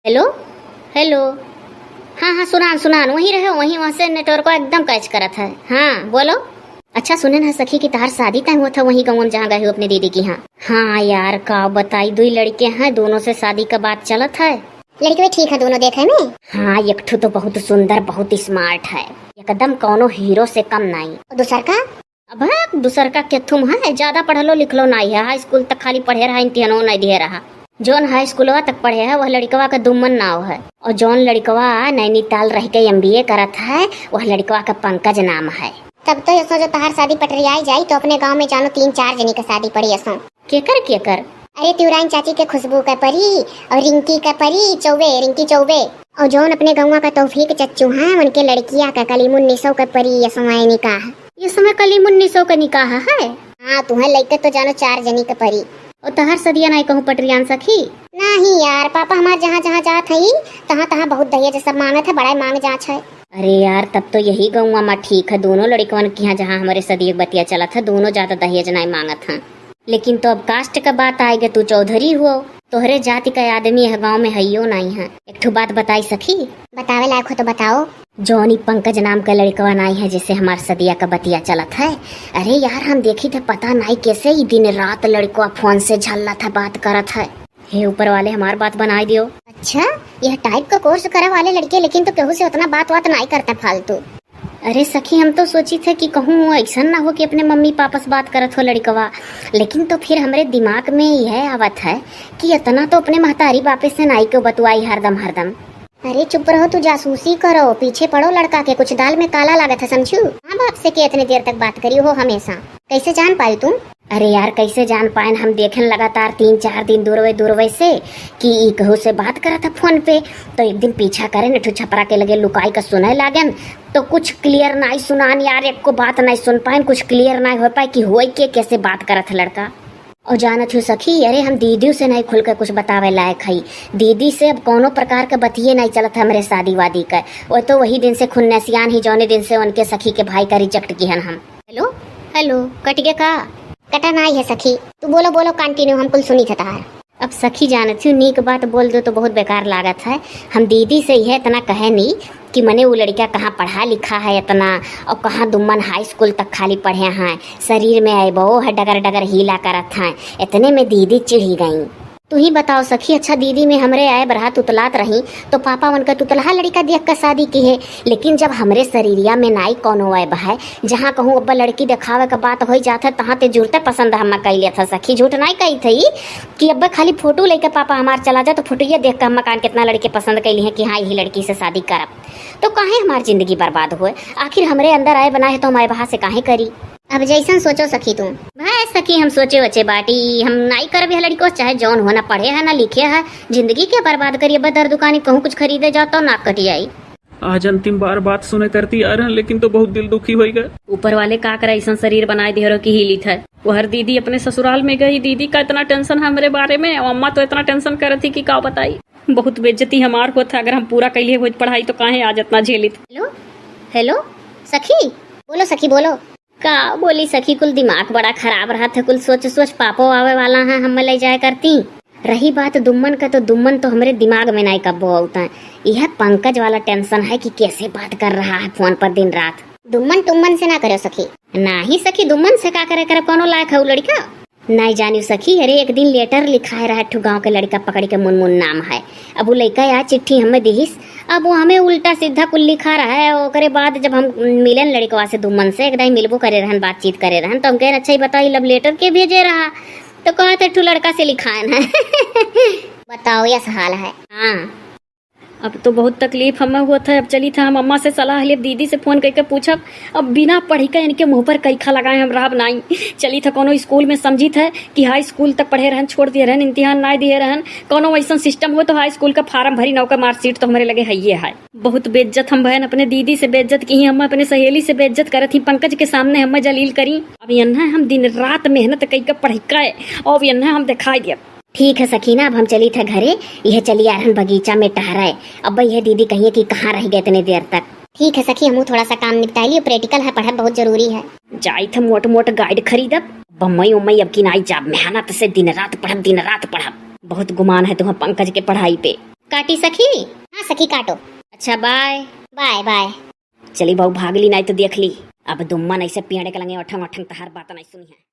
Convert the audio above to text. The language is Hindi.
Hello hello. हाँ हाँ, सुनान सुनान, वहीं रहे, वहीं वहाँ से नेटवर्क एकदम कैच करत है। हाँ बोलो। अच्छा सुने ना सखी की तार शादी तय हुआ था वहीं गाँव जहाँ गए हो अपने दीदी की। हाँ हाँ यार का बताई, दो लड़के हैं, दोनों से शादी का बात चलत है। लड़के भी ठीक है दोनों देखे में। हाँ एक ठो तो बहुत सुंदर बहुत स्मार्ट है, एकदम कौनो हीरो से कम नहीं। और दूसर का अब दूसर का क्या तुम है, ज्यादा पढ़लो लिखलो नहीं है, हाई स्कूल तक खाली पढ़े रहा, इम्तिहानों नहीं दिए रहा। जौन हाई स्कूलवा तक पढ़े है वह लड़कवा का दुम्मन नाव है, और जौन लड़कवा नैनीताल रह के MBA करत है वह लड़कवा का पंकज नाम है। तब तो ये सोचो तहार शादी पटरियाई जाई तो अपने गांव में जानो 3-4 जनी का शादी पड़ी असो। केकर अरे त्यूराइन चाची के खुशबू का परी और रिंकी का परी चौबे, रिंकी चौबे, और जौन अपने गाँव का तौफीक चच्चू हैं उनके लड़किया का कलीमुन्नीसो का परी ये समय निकाह। ये समय कलीमुन्नीसो का निकाह है। हाँ तुम्हें लड़के तो जानो 4 जनी का परी। और तहार सदिया नहीं कहूँ पटरियान सखी। नहीं यार पापा हमार जहाँ जहाँ जात है तहाँ तहाँ बहुत दहेज सब मांगत है, बड़ा मांग जाँच है। अरे यार तब तो यही गाँव में ठीक है, दोनों लड़कवन की यहाँ जहाँ हमारे सदिया बतिया चला था दोनों ज्यादा दहेज नहीं मांगत हैं। लेकिन तो अब कास्ट का बात आएगा, तू चौधरी हुआ, तोहरे जाति का आदमी है गांव में हइयो नहीं है। एक ठो बात बताई सखी। बतावे लायक हो तो बताओ। जॉनी पंकज नाम का लड़कवा नहीं है जिससे हमार सदिया का बतिया चलत है। अरे यार हम देखी थे, पता नहीं कैसे ही दिन रात लड़कवा फोन से झल्ला था, बात करत है। हे ऊपर वाले हमार बात बनाई दियो। अच्छा यह टाइप का कोर्स करे वाले लड़के लेकिन तो केहू से उतना बात नहीं करता फालतू। अरे सखी हम तो सोची थे कि कहूँ ऐसा ना हो कि अपने मम्मी पापा से बात करत हो लड़कवा, लेकिन तो फिर हमारे दिमाग में यह आवत है कि इतना तो अपने महतारी बापे से नाई को बतवाई हरदम। अरे चुप रहो, तू जासूसी करो, पीछे पड़ो लड़का के, कुछ दाल में काला लागत है समझू। हाँ बाप से के इतनी देर तक बात करी हो हमेशा, कैसे जान पाई तुम? अरे यार कैसे जान पाए, हम देखें लगातार 3-4 दिन दूरवे से कि कहू से बात करा था फोन पे। तो एक दिन पीछा करे न छपरा के लगे लुकाई का सुने लागन, तो कुछ क्लियर नहीं सुनान यार, एक को बात नहीं सुन पाए, कुछ क्लियर नहीं हो पाए कि हुई के कैसे बात करा था लड़का। और जानत हूँ सखी, अरे हम दीदी से नहीं खुल कर कुछ बतावे लायक है, दीदी से अब कोनो प्रकार का बतिये नहीं चलत हमारे शादी वादी का। वो तो वही दिन से खुन्नसियान ही जौने दिन से उनके सखी के भाई का रिजेक्ट किया हम। हेलो हेलो कट गया का? कटा नहीं है सखी, तू बोलो बोलो कंटिन्यू, हम कुल सुनी थे तहार। अब सखी जानत हूँ नीक बात बोल दो तो बहुत बेकार लागत है। हम दीदी से यह इतना कहे नहीं कि मने वो लड़का कहाँ पढ़ा लिखा है इतना, और कहाँ दुम्मन हाई स्कूल तक खाली पढ़े हैं, शरीर में आए वो है डगर डगर हीला करत हैं। इतने में दीदी चिढ़ी गई। तू ही बताओ सखी, अच्छा दीदी में हमरे आए बरहा तुतलात रही तो पापा उनका तुतलहा लड़का देख कर शादी की है, लेकिन जब हमरे शरीरिया में नाई कौनो आए बहा, जहाँ कहूँ अब्बा लड़की दिखावे का बात हो जाता है तहाँ ते जुड़ते पसंद हम कैले था सखी, झूठ नहीं कही थी कि अब्बा खाली फोटो लेकर पापा हमार चला जाए तो फोटो ये देख कर हम कान कितना लड़के पसंद कैली है कि हाँ यही लड़की से शादी करब। तो काहे हमारी जिंदगी बर्बाद हुए, आखिर हमरे अंदर आए बनाए तो हमारे बहा से काहे करी। अब जैसन सोचो सखी तुम। भाई सखी हम सोचे वचे बाटी, हम नाई कर भी लड़को चाहे जौन होना पढ़े है ना लिखे है, जिंदगी क्या बर्बाद करिए, बदर दुकानी कहूँ कुछ खरीदे जाओ तो नाक कट जाई। आज अंतिम बार बात सुने करती आ रहे हैं, लेकिन तो बहुत दिल दुखी हो गए। ऊपर वाले का कर ऐसा शरीर बनाए दे रहो की हिली था। वो हर दीदी अपने ससुराल में गई, दीदी का इतना टेंशन है हमारे बारे में, अम्मा तो इतना टेंशन कर रही थी कि का बताई। बहुत बेइज्जती हमार को था, अगर हम पूरा कैलिए हुई पढ़ाई तो काहे आज इतना झेलित। हेलो हेलो सखी, बोलो सखी बोलो। का बोली सखी, कुल दिमाग बड़ा खराब रहा था, कुल सोच पापो आवे वाला है हम ले जाए करती। रही बात दुम्मन का, तो दुम्मन तो हमारे दिमाग में नहीं कब्बो होता है। यह पंकज वाला टेंशन है कि कैसे बात कर रहा है फोन पर दिन रात। दुम्मन तुम्मन से ना करो सखी। नहीं सखी, दुम्मन से का करे कोनो लायक है वो लड़का नहीं जानी सखी। अरे एक दिन लेटर लिखा रहा ठू गाँव के लड़का पकड़ के मुनमुन नाम है। अब वो लड़का यार चिट्ठी हमें दिहिस, अब वो हमें उल्टा सीधा कुल लिखा रहा है। ओकरे बाद जब हम मिलन लड़कवा से दुम्मन से एक दिन मिलबो करे रहन, बातचीत करे रहन, तो हम कह अच्छा ही बताई लब लेटर के भेजे रहा, तो कहा था ठू लड़का से लिखान है। बताओ यह हाल है। हाँ अब तो बहुत तकलीफ हमें हुआ था। अब चली था हम अम्मा से सलाह ले, दीदी से फोन करके पूछब, अब बिना पढ़ी का इनके मुंह पर कैखा लगाए हम राब नहीं। चली था कोनो स्कूल में समझी था कि हाई स्कूल तक पढ़े रहन, छोड़ दिए रहन, इम्तिहान नहीं दिए रहन, कोनो ऐसा सिस्टम हो तो हाई स्कूल का फार्म भरी नौका मार्कशीट तो हमारे लगे है। बहुत बेइज्जत हम बहन अपने दीदी से बेइज्जत की, हम अपने सहेली से बेइज्जत करत ही, पंकज के सामने हम जलील करी। अब यन्ना हम दिन रात मेहनत कई का पढ़ी का और यन्ना हम दिखाई दिया। ठीक है सकीना, अब हम चली थे घरे, यह चली आ रहन बगीचा में टहराए। अब यह दीदी कहिए कि कहाँ रह गए इतने देर तक। ठीक है सखी, हम थोड़ा सा काम निपटा लियो, प्रैक्टिकल है, पढ़ा बहुत जरूरी है। जाई थे मोट गाइड खरीदब, बम्मई उम्मई अब की नाई जाब, मेहनत से दिन रात पढ़ब। बहुत गुमान है तुम्हें पंकज के पढ़ाई पे। काटी सखी? हाँ सखी काटो। अच्छा बाय। Bye bye. चली बहू भागली नहीं तो देख ली। अब दुम्मन ऐसे पेड़ के लगे अठंग अठंग तहार बात नहीं सुनी है।